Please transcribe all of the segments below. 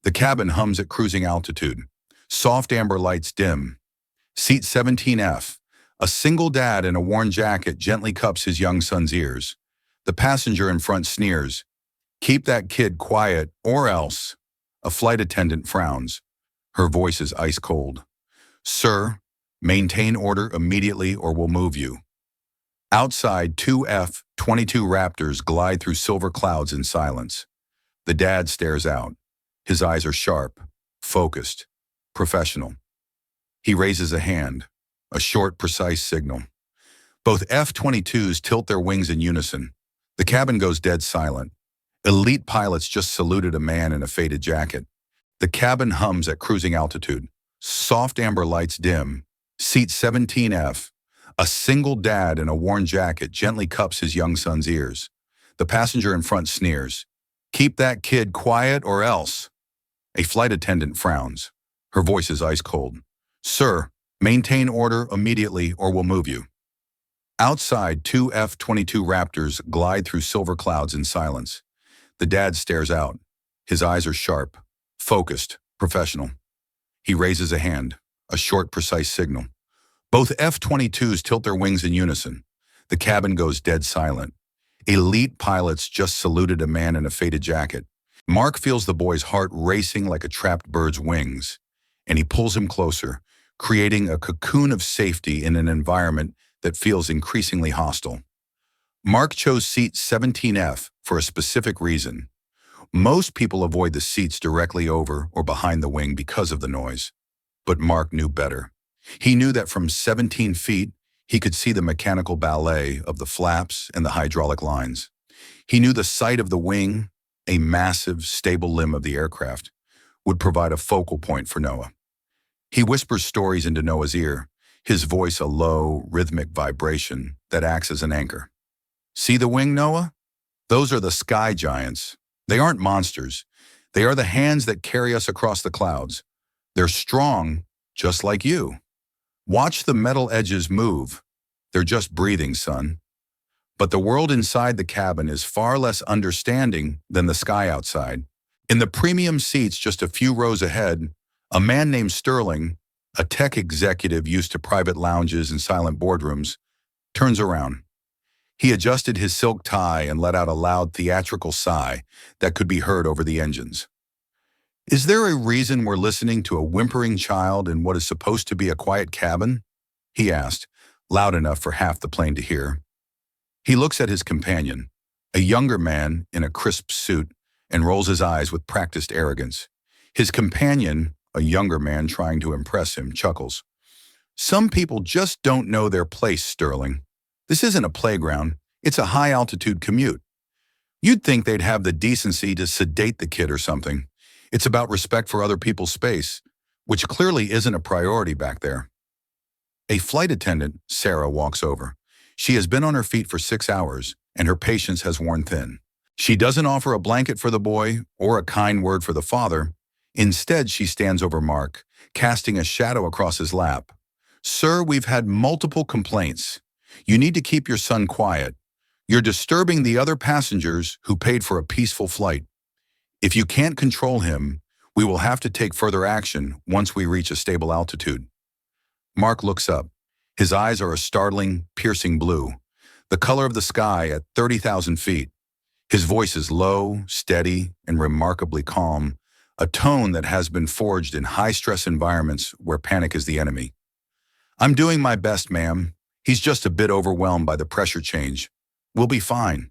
The cabin hums at cruising altitude. Soft amber lights dim. Seat 17F. A single dad in a worn jacket gently cups his young son's ears. The passenger in front sneers. "Keep that kid quiet, or else." A flight attendant frowns. Her voice is ice cold. "Sir, maintain order immediately or we'll move you." Outside, two F-22 Raptors glide through silver clouds in silence. The dad stares out. His eyes are sharp, focused, professional. He raises a hand, a short, precise signal. Both F-22s tilt their wings in unison. The cabin goes dead silent. Elite pilots just saluted a man in a faded jacket. The cabin hums at cruising altitude. Soft amber lights dim. Seat 17F. A single dad in a worn jacket gently cups his young son's ears. The passenger in front sneers. "Keep that kid quiet or else." A flight attendant frowns. Her voice is ice cold. "Sir, maintain order immediately or we'll move you." Outside, two F-22 Raptors glide through silver clouds in silence. The dad stares out. His eyes are sharp, focused, professional. He raises a hand, a short, precise signal. Both F-22s tilt their wings in unison. The cabin goes dead silent. Elite pilots just saluted a man in a faded jacket. Mark feels the boy's heart racing like a trapped bird's wings, and he pulls him closer, creating a cocoon of safety in an environment that feels increasingly hostile. Mark chose seat 17F for a specific reason. Most people avoid the seats directly over or behind the wing because of the noise. But Mark knew better. He knew that from 17 feet, he could see the mechanical ballet of the flaps and the hydraulic lines. He knew the sight of the wing, a massive, stable limb of the aircraft, would provide a focal point for Noah. He whispers stories into Noah's ear, his voice a low, rhythmic vibration that acts as an anchor. "See the wing, Noah? Those are the sky giants. They aren't monsters. They are the hands that carry us across the clouds. They're strong, just like you. Watch the metal edges move. They're just breathing, son." But the world inside the cabin is far less understanding than the sky outside. In the premium seats just a few rows ahead, a man named Sterling, a tech executive used to private lounges and silent boardrooms, turns around. He adjusted his silk tie and let out a loud theatrical sigh that could be heard over the engines. "Is there a reason we're listening to a whimpering child in what is supposed to be a quiet cabin?" he asked, loud enough for half the plane to hear. He looks at his companion, a younger man in a crisp suit, and rolls his eyes with practiced arrogance. His companion, a younger man trying to impress him, chuckles. "Some people just don't know their place, Sterling. This isn't a playground, it's a high-altitude commute. You'd think they'd have the decency to sedate the kid or something. It's about respect for other people's space, which clearly isn't a priority back there." A flight attendant, Sarah, walks over. She has been on her feet for 6 hours, and her patience has worn thin. She doesn't offer a blanket for the boy or a kind word for the father. Instead, she stands over Mark, casting a shadow across his lap. "Sir, we've had multiple complaints. You need to keep your son quiet. You're disturbing the other passengers who paid for a peaceful flight. If you can't control him, we will have to take further action once we reach a stable altitude." Mark looks up. His eyes are a startling, piercing blue, the color of the sky at 30,000 feet. His voice is low, steady, and remarkably calm, a tone that has been forged in high-stress environments where panic is the enemy. "I'm doing my best, ma'am. He's just a bit overwhelmed by the pressure change. We'll be fine.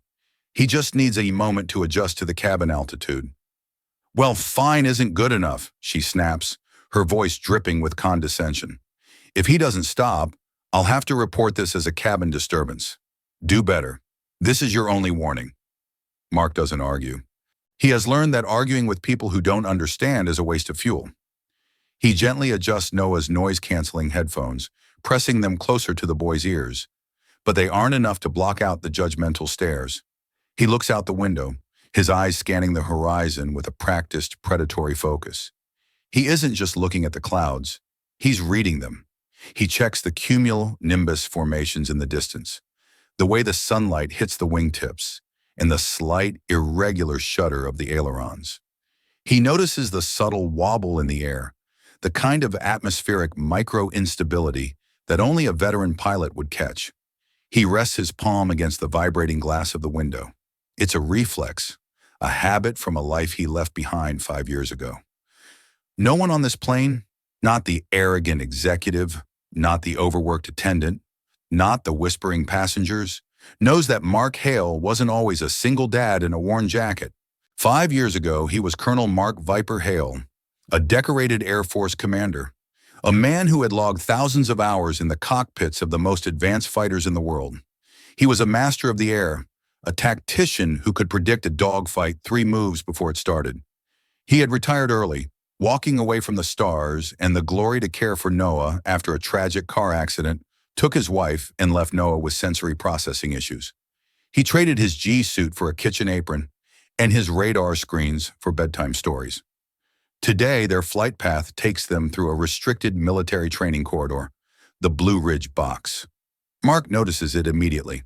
He just needs a moment to adjust to the cabin altitude." "Well, fine isn't good enough," she snaps, her voice dripping with condescension. "If he doesn't stop, I'll have to report this as a cabin disturbance. Do better. This is your only warning." Mark doesn't argue. He has learned that arguing with people who don't understand is a waste of fuel. He gently adjusts Noah's noise-canceling headphones, pressing them closer to the boy's ears. But they aren't enough to block out the judgmental stares. He looks out the window, his eyes scanning the horizon with a practiced, predatory focus. He isn't just looking at the clouds. He's reading them. He checks the cumulonimbus formations in the distance, the way the sunlight hits the wingtips, and the slight, irregular shudder of the ailerons. He notices the subtle wobble in the air, the kind of atmospheric micro-instability that only a veteran pilot would catch. He rests his palm against the vibrating glass of the window. It's a reflex, a habit from a life he left behind 5 years ago. No one on this plane, not the arrogant executive, not the overworked attendant, not the whispering passengers, knows that Mark Hale wasn't always a single dad in a worn jacket. 5 years ago, he was Colonel Mark Viper Hale, a decorated Air Force commander, a man who had logged thousands of hours in the cockpits of the most advanced fighters in the world. He was a master of the air, a tactician who could predict a dogfight 3 moves before it started. He had retired early, walking away from the stars and the glory to care for Noah after a tragic car accident took his wife and left Noah with sensory processing issues. He traded his G-suit for a kitchen apron and his radar screens for bedtime stories. Today, their flight path takes them through a restricted military training corridor, the Blue Ridge Box. Mark notices it immediately.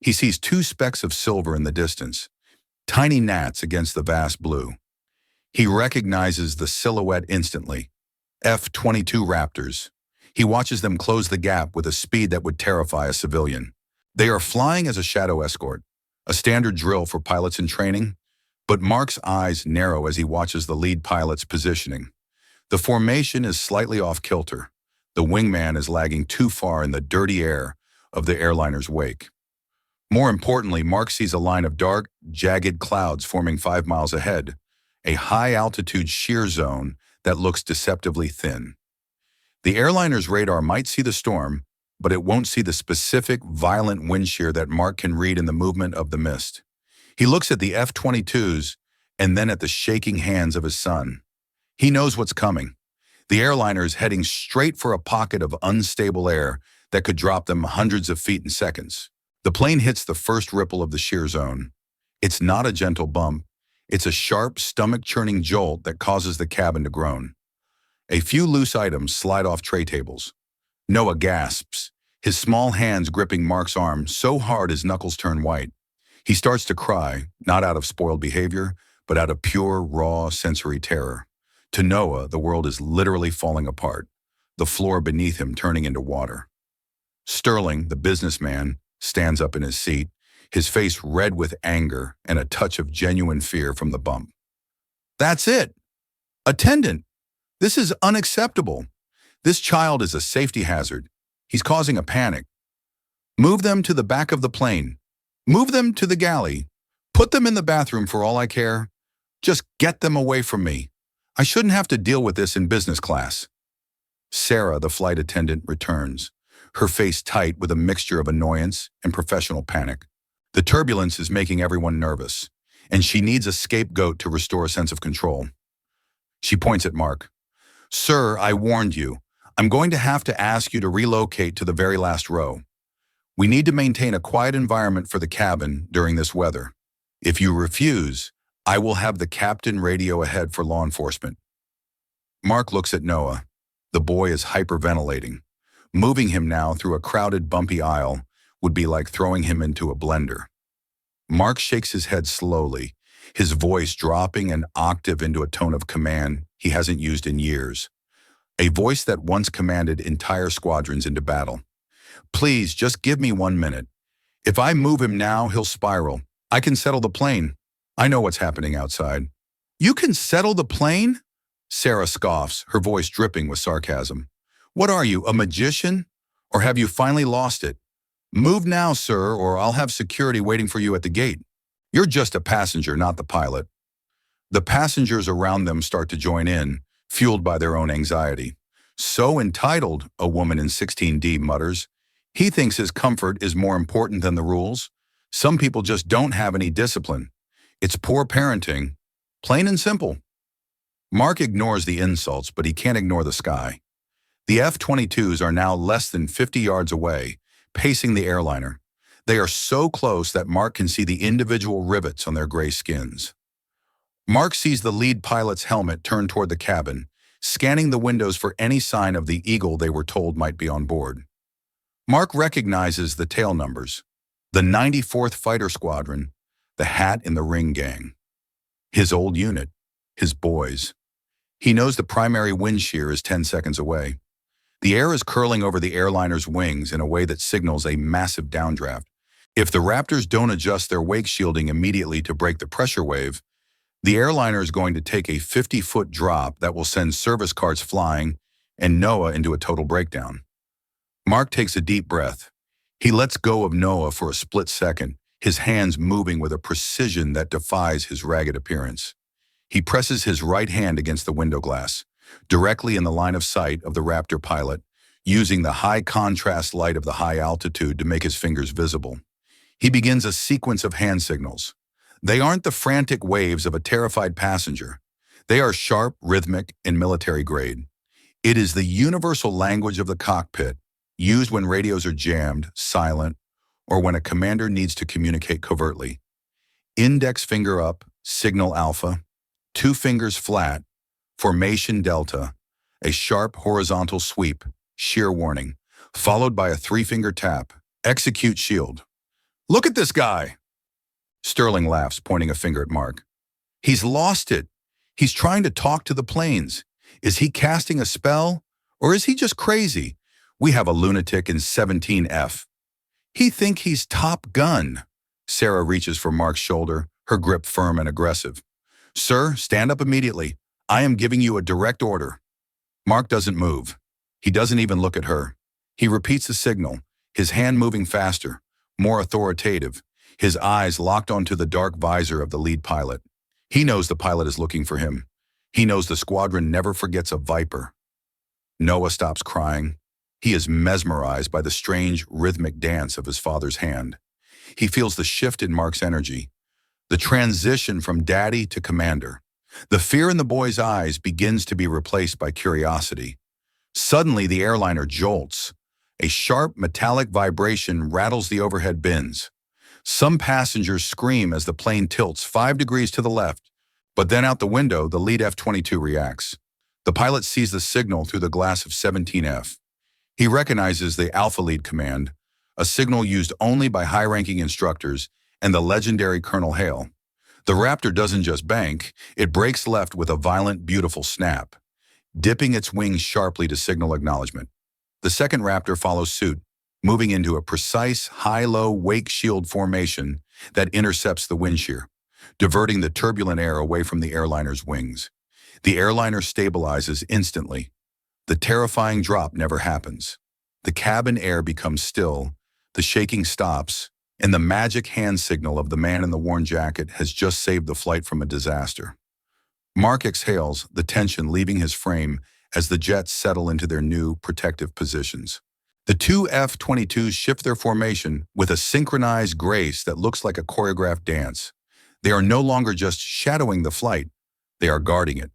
He sees 2 specks of silver in the distance, tiny gnats against the vast blue. He recognizes the silhouette instantly. F-22 Raptors. He watches them close the gap with a speed that would terrify a civilian. They are flying as a shadow escort, a standard drill for pilots in training, but Mark's eyes narrow as he watches the lead pilot's positioning. The formation is slightly off kilter. The wingman is lagging too far in the dirty air of the airliner's wake. More importantly, Mark sees a line of dark, jagged clouds forming 5 miles ahead, a high-altitude shear zone that looks deceptively thin. The airliner's radar might see the storm, but it won't see the specific, violent wind shear that Mark can read in the movement of the mist. He looks at the F-22s and then at the shaking hands of his son. He knows what's coming. The airliner is heading straight for a pocket of unstable air that could drop them hundreds of feet in seconds. The plane hits the first ripple of the shear zone. It's not a gentle bump. It's a sharp, stomach-churning jolt that causes the cabin to groan. A few loose items slide off tray tables. Noah gasps, his small hands gripping Mark's arm so hard his knuckles turn white. He starts to cry, not out of spoiled behavior, but out of pure, raw, sensory terror. To Noah, the world is literally falling apart, the floor beneath him turning into water. Sterling, the businessman, stands up in his seat, his face red with anger and a touch of genuine fear from the bump. "That's it! Attendant! This is unacceptable. This child is a safety hazard. He's causing a panic. Move them to the back of the plane. Move them to the galley. Put them in the bathroom for all I care. Just get them away from me. I shouldn't have to deal with this in business class." Sarah, the flight attendant, returns, her face tight with a mixture of annoyance and professional panic. The turbulence is making everyone nervous, and she needs a scapegoat to restore a sense of control. She points at Mark. "Sir, I warned you. I'm going to have to ask you to relocate to the very last row. We need to maintain a quiet environment for the cabin during this weather. If you refuse, I will have the captain radio ahead for law enforcement." Mark looks at Noah. The boy is hyperventilating. Moving him now through a crowded, bumpy aisle would be like throwing him into a blender. Mark shakes his head slowly, his voice dropping an octave into a tone of command he hasn't used in years. A voice that once commanded entire squadrons into battle. "Please, just give me 1 minute. If I move him now, he'll spiral. I can settle the plane. I know what's happening outside." "You can settle the plane?" Sarah scoffs, her voice dripping with sarcasm. "What are you, a magician? Or have you finally lost it? Move now, sir, or I'll have security waiting for you at the gate. You're just a passenger, not the pilot." The passengers around them start to join in, fueled by their own anxiety. "So entitled," a woman in 16D mutters. "He thinks his comfort is more important than the rules. Some people just don't have any discipline. It's poor parenting. Plain and simple." Mark ignores the insults, but he can't ignore the sky. The F-22s are now less than 50 yards away, pacing the airliner. They are so close that Mark can see the individual rivets on their gray skins. Mark sees the lead pilot's helmet turned toward the cabin, scanning the windows for any sign of the eagle they were told might be on board. Mark recognizes the tail numbers, the 94th Fighter Squadron, the Hat in the Ring gang. His old unit, his boys. He knows the primary wind shear is 10 seconds away. The air is curling over the airliner's wings in a way that signals a massive downdraft. If the Raptors don't adjust their wake shielding immediately to break the pressure wave, the airliner is going to take a 50-foot drop that will send service cars flying and Noah into a total breakdown. Mark takes a deep breath. He lets go of Noah for a split second, his hands moving with a precision that defies his ragged appearance. He presses his right hand against the window glass, directly in the line of sight of the Raptor pilot, using the high contrast light of the high altitude to make his fingers visible. He begins a sequence of hand signals. They aren't the frantic waves of a terrified passenger. They are sharp, rhythmic, and military grade. It is the universal language of the cockpit, used when radios are jammed, silent, or when a commander needs to communicate covertly. Index finger up, signal alpha, 2 fingers flat, formation delta, a sharp horizontal sweep, shear warning, followed by a 3-finger tap, execute shield. Look at this guy! Sterling laughs, pointing a finger at Mark. He's lost it. He's trying to talk to the planes. Is he casting a spell? Or is he just crazy? We have a lunatic in 17F. He think he's Top Gun. Sarah reaches for Mark's shoulder, her grip firm and aggressive. Sir, stand up immediately. I am giving you a direct order. Mark doesn't move. He doesn't even look at her. He repeats the signal, his hand moving faster, more authoritative, his eyes locked onto the dark visor of the lead pilot. He knows the pilot is looking for him. He knows the squadron never forgets a Viper. Noah stops crying. He is mesmerized by the strange, rhythmic dance of his father's hand. He feels the shift in Mark's energy, the transition from daddy to commander. The fear in the boy's eyes begins to be replaced by curiosity. Suddenly, the airliner jolts. A sharp, metallic vibration rattles the overhead bins. Some passengers scream as the plane tilts 5 degrees to the left, but then out the window, the lead F-22 reacts. The pilot sees the signal through the glass of 17F. He recognizes the Alpha Lead command, a signal used only by high-ranking instructors, and the legendary Colonel Hale. The Raptor doesn't just bank, it breaks left with a violent, beautiful snap, dipping its wings sharply to signal acknowledgement. The second Raptor follows suit, moving into a precise high-low wake shield formation that intercepts the wind shear, diverting the turbulent air away from the airliner's wings. The airliner stabilizes instantly. The terrifying drop never happens. The cabin air becomes still, the shaking stops, and the magic hand signal of the man in the worn jacket has just saved the flight from a disaster. Mark exhales, the tension leaving his frame as the jets settle into their new protective positions. The 2 F-22s shift their formation with a synchronized grace that looks like a choreographed dance. They are no longer just shadowing the flight, they are guarding it.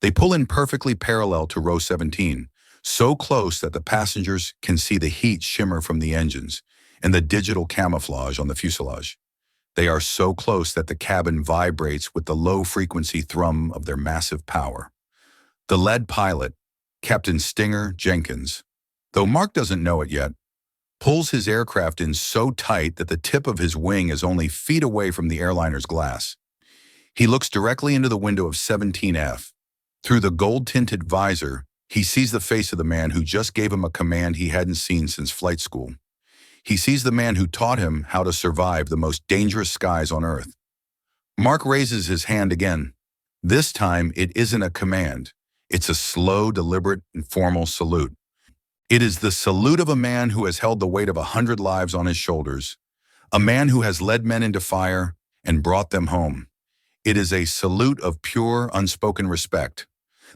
They pull in perfectly parallel to row 17, so close that the passengers can see the heat shimmer from the engines and the digital camouflage on the fuselage. They are so close that the cabin vibrates with the low-frequency thrum of their massive power. The lead pilot, Captain Stinger Jenkins, though Mark doesn't know it yet, pulls his aircraft in so tight that the tip of his wing is only feet away from the airliner's glass. He looks directly into the window of 17F. Through the gold-tinted visor, he sees the face of the man who just gave him a command he hadn't seen since flight school. He sees the man who taught him how to survive the most dangerous skies on Earth. Mark raises his hand again. This time, it isn't a command. It's a slow, deliberate, and formal salute. It is the salute of a man who has held the weight of 100 lives on his shoulders, a man who has led men into fire and brought them home. It is a salute of pure, unspoken respect.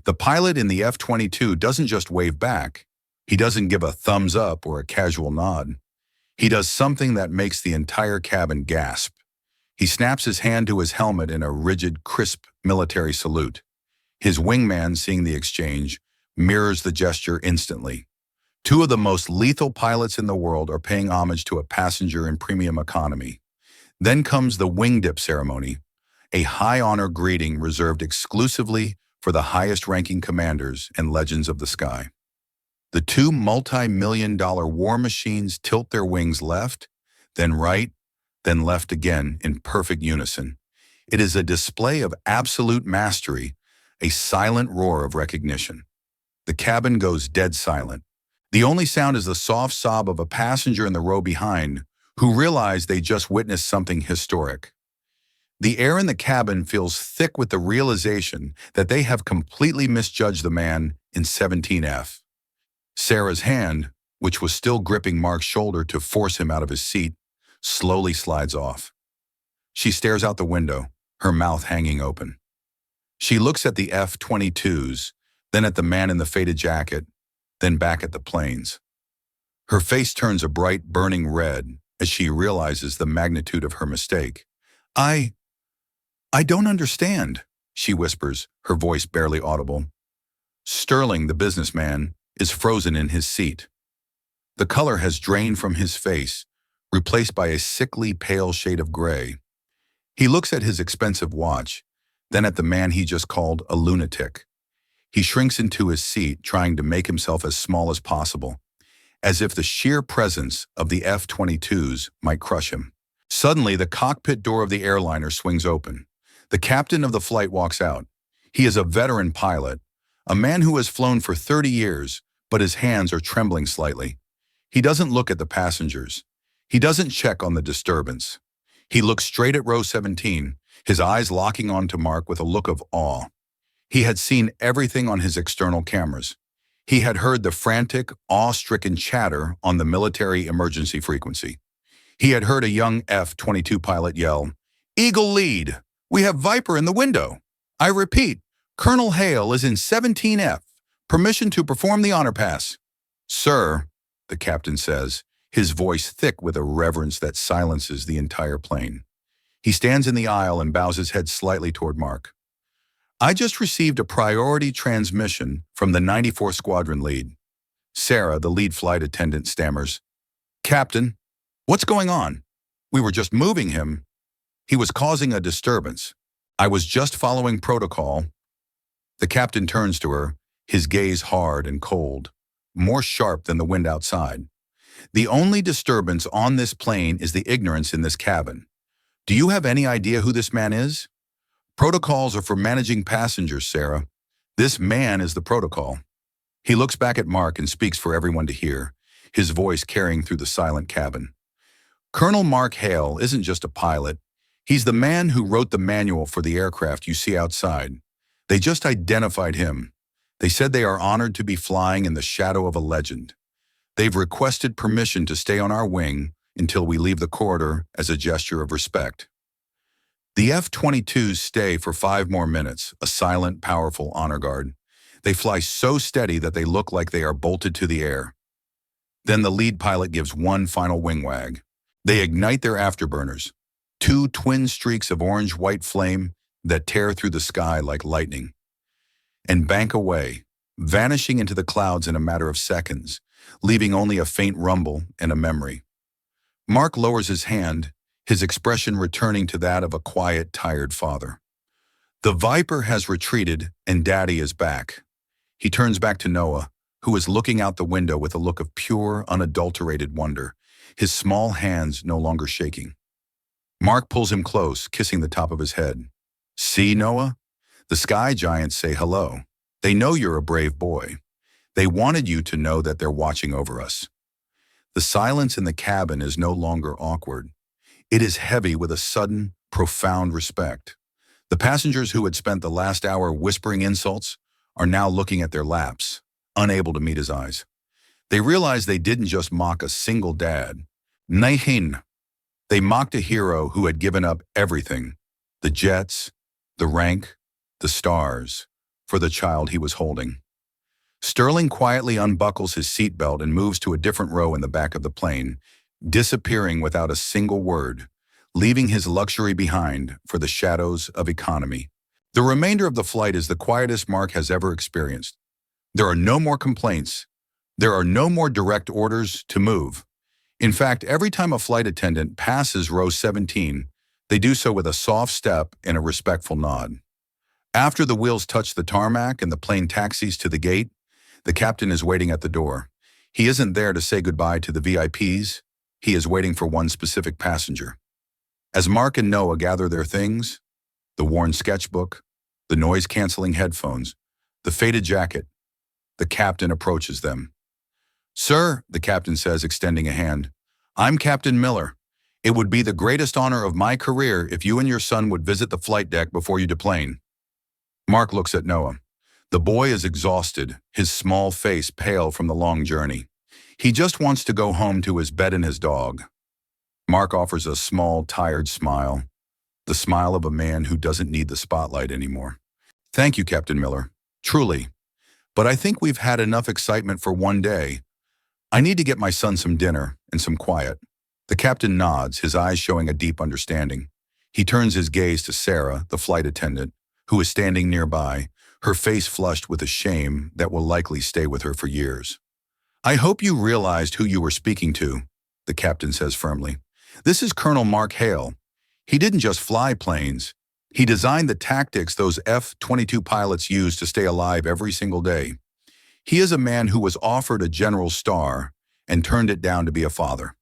The pilot in the F-22 doesn't just wave back. He doesn't give a thumbs up or a casual nod. He does something that makes the entire cabin gasp. He snaps his hand to his helmet in a rigid, crisp military salute. His wingman, seeing the exchange, mirrors the gesture instantly. 2 of the most lethal pilots in the world are paying homage to a passenger in premium economy. Then comes the wingdip ceremony, a high-honor greeting reserved exclusively for the highest-ranking commanders and legends of the sky. The 2 multi-million-dollar war machines tilt their wings left, then right, then left again in perfect unison. It is a display of absolute mastery a silent roar of recognition. The cabin goes dead silent. The only sound is the soft sob of a passenger in the row behind who realize they just witnessed something historic. The air in the cabin feels thick with the realization that they have completely misjudged the man in 17F. Sarah's hand, which was still gripping Mark's shoulder to force him out of his seat, slowly slides off. She stares out the window, her mouth hanging open. She looks at the F-22s, then at the man in the faded jacket, then back at the planes. Her face turns a bright, burning red as she realizes the magnitude of her mistake. I don't understand, she whispers, her voice barely audible. Sterling, the businessman, is frozen in his seat. The color has drained from his face, replaced by a sickly, pale shade of gray. He looks at his expensive watch, then at the man he just called a lunatic. He shrinks into his seat, trying to make himself as small as possible, as if the sheer presence of the F-22s might crush him. Suddenly, the cockpit door of the airliner swings open. The captain of the flight walks out. He is a veteran pilot, a man who has flown for 30 years, but his hands are trembling slightly. He doesn't look at the passengers. He doesn't check on the disturbance. He looks straight at row 17, his eyes locking onto Mark with a look of awe. He had seen everything on his external cameras. He had heard the frantic, awe-stricken chatter on the military emergency frequency. He had heard a young F-22 pilot yell, "Eagle lead! We have Viper in the window! I repeat, Colonel Hale is in 17F. Permission to perform the honor pass." "Sir," the captain says, his voice thick with a reverence that silences the entire plane. He stands in the aisle and bows his head slightly toward Mark. "I just received a priority transmission from the 94th Squadron lead." Sarah, the lead flight attendant, stammers, "Captain, what's going on? We were just moving him. He was causing a disturbance. I was just following protocol." The captain turns to her, his gaze hard and cold, more sharp than the wind outside. "The only disturbance on this plane is the ignorance in this cabin. Do you have any idea who this man is? Protocols are for managing passengers, Sarah. This man is the protocol." He looks back at Mark and speaks for everyone to hear, his voice carrying through the silent cabin. "Colonel Mark Hale isn't just a pilot. He's the man who wrote the manual for the aircraft you see outside. They just identified him. They said they are honored to be flying in the shadow of a legend. They've requested permission to stay on our wing until we leave the corridor as a gesture of respect." The F-22s stay for 5 more minutes, a silent, powerful honor guard. They fly so steady that they look like they are bolted to the air. Then the lead pilot gives one final wing wag. They ignite their afterburners, 2 twin streaks of orange-white flame that tear through the sky like lightning, and bank away, vanishing into the clouds in a matter of seconds, leaving only a faint rumble and a memory. Mark lowers his hand, his expression returning to that of a quiet, tired father. The Viper has retreated and Daddy is back. He turns back to Noah, who is looking out the window with a look of pure, unadulterated wonder, his small hands no longer shaking. Mark pulls him close, kissing the top of his head. "See, Noah? The sky giants say hello. They know you're a brave boy. They wanted you to know that they're watching over us." The silence in the cabin is no longer awkward. It is heavy with a sudden, profound respect. The passengers who had spent the last hour whispering insults are now looking at their laps, unable to meet his eyes. They realize they didn't just mock a single dad. Nahin. They mocked a hero who had given up everything, the jets, the rank, the stars, for the child he was holding. Sterling quietly unbuckles his seatbelt and moves to a different row in the back of the plane, disappearing without a single word, leaving his luxury behind for the shadows of economy. The remainder of the flight is the quietest Mark has ever experienced. There are no more complaints. There are no more direct orders to move. In fact, every time a flight attendant passes row 17, they do so with a soft step and a respectful nod. After the wheels touch the tarmac and the plane taxis to the gate, the captain is waiting at the door. He isn't there to say goodbye to the VIPs. He is waiting for one specific passenger. As Mark and Noah gather their things, the worn sketchbook, the noise-canceling headphones, the faded jacket. The captain approaches them. "Sir," the captain says, extending a hand, "I'm Captain Miller. It would be the greatest honor of my career if you and your son would visit the flight deck before you deplane." Mark looks at Noah. The boy is exhausted, his small face pale from the long journey. He just wants to go home to his bed and his dog. Mark offers a small, tired smile, the smile of a man who doesn't need the spotlight anymore. "Thank you, Captain Miller. Truly. But I think we've had enough excitement for one day. I need to get my son some dinner and some quiet." The captain nods, his eyes showing a deep understanding. He turns his gaze to Sarah, the flight attendant, who is standing nearby, her face flushed with a shame that will likely stay with her for years. "I hope you realized who you were speaking to," the captain says firmly. "This is Colonel Mark Hale. He didn't just fly planes. He designed the tactics those F-22 pilots use to stay alive every single day. He is a man who was offered a general's star and turned it down to be a father."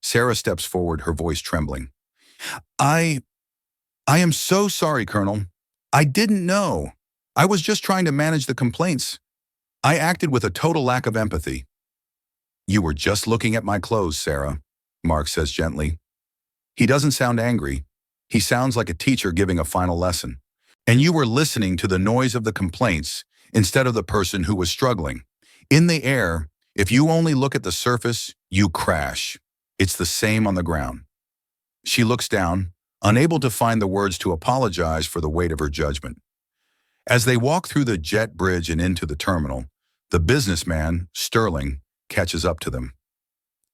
Sarah steps forward, her voice trembling. I am so sorry, Colonel. I didn't know. I was just trying to manage the complaints. I acted with a total lack of empathy." "You were just looking at my clothes, Sarah," Mark says gently. He doesn't sound angry. He sounds like a teacher giving a final lesson. "And you were listening to the noise of the complaints instead of the person who was struggling. In the air, if you only look at the surface, you crash. It's the same on the ground." She looks down, unable to find the words to apologize for the weight of her judgment. As they walk through the jet bridge and into the terminal, the businessman, Sterling, catches up to them.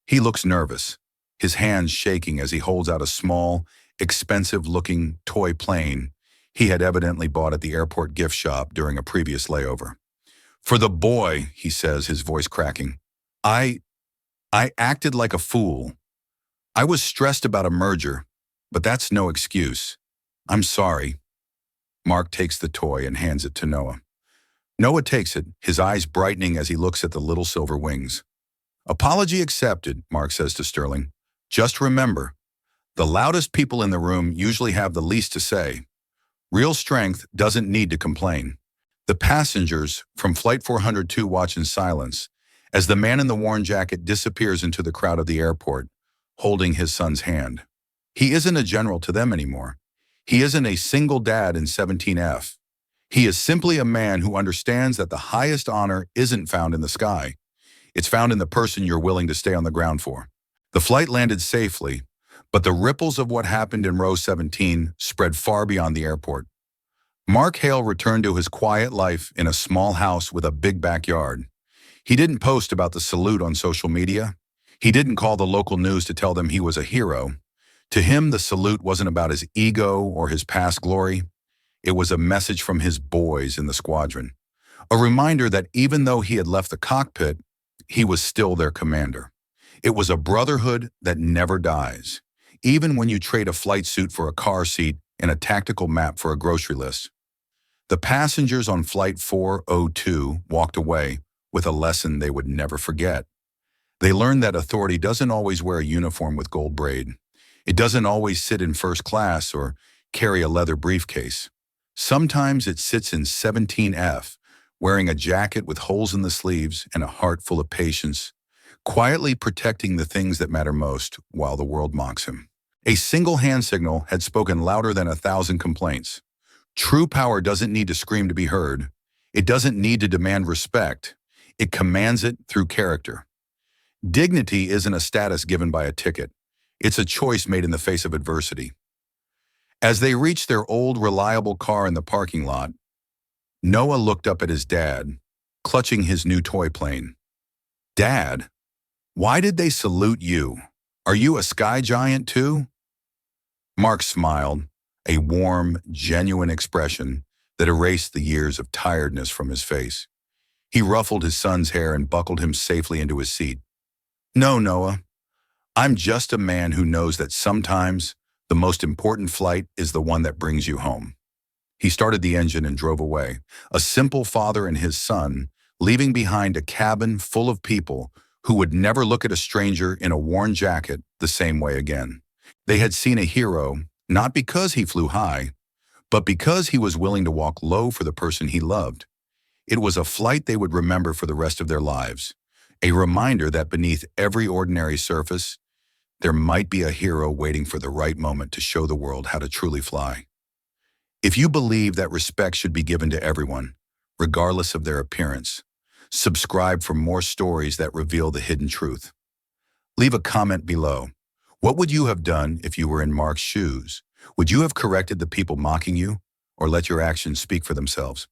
He looks nervous, his hands shaking as he holds out a small, expensive-looking toy plane he had evidently bought at the airport gift shop during a previous layover. "For the boy," he says, his voice cracking. I acted like a fool. I was stressed about a merger, but that's no excuse. I'm sorry." Mark takes the toy and hands it to Noah. Noah takes it, his eyes brightening as he looks at the little silver wings. "Apology accepted," Mark says to Sterling. "Just remember, the loudest people in the room usually have the least to say. Real strength doesn't need to complain." The passengers from Flight 402 watch in silence as the man in the worn jacket disappears into the crowd of the airport, holding his son's hand. He isn't a general to them anymore. He isn't a single dad in 17F. He is simply a man who understands that the highest honor isn't found in the sky. It's found in the person you're willing to stay on the ground for. The flight landed safely, but the ripples of what happened in row 17 spread far beyond the airport. Mark Hale returned to his quiet life in a small house with a big backyard. He didn't post about the salute on social media. He didn't call the local news to tell them he was a hero. To him, the salute wasn't about his ego or his past glory. It was a message from his boys in the squadron. A reminder that even though he had left the cockpit, he was still their commander. It was a brotherhood that never dies, even when you trade a flight suit for a car seat and a tactical map for a grocery list. The passengers on Flight 402 walked away with a lesson they would never forget. They learned that authority doesn't always wear a uniform with gold braid. It doesn't always sit in first class or carry a leather briefcase. Sometimes it sits in 17F, wearing a jacket with holes in the sleeves and a heart full of patience, quietly protecting the things that matter most while the world mocks him. A single hand signal had spoken louder than 1,000 complaints. True power doesn't need to scream to be heard. It doesn't need to demand respect. It commands it through character. Dignity isn't a status given by a ticket. It's a choice made in the face of adversity. As they reached their old, reliable car in the parking lot, Noah looked up at his dad, clutching his new toy plane. "Dad, why did they salute you? Are you a sky giant too?" Mark smiled, a warm, genuine expression that erased the years of tiredness from his face. He ruffled his son's hair and buckled him safely into his seat. "No, Noah. I'm just a man who knows that sometimes the most important flight is the one that brings you home." He started the engine and drove away, a simple father and his son, leaving behind a cabin full of people who would never look at a stranger in a worn jacket the same way again. They had seen a hero, not because he flew high, But because he was willing to walk low for the person he loved, it was a flight they would remember for the rest of their lives, a reminder that beneath every ordinary surface, there might be a hero waiting for the right moment to show the world how to truly fly. If you believe that respect should be given to everyone, regardless of their appearance, subscribe for more stories that reveal the hidden truth. Leave a comment below. What would you have done if you were in Mark's shoes? Would you have corrected the people mocking you, or let your actions speak for themselves?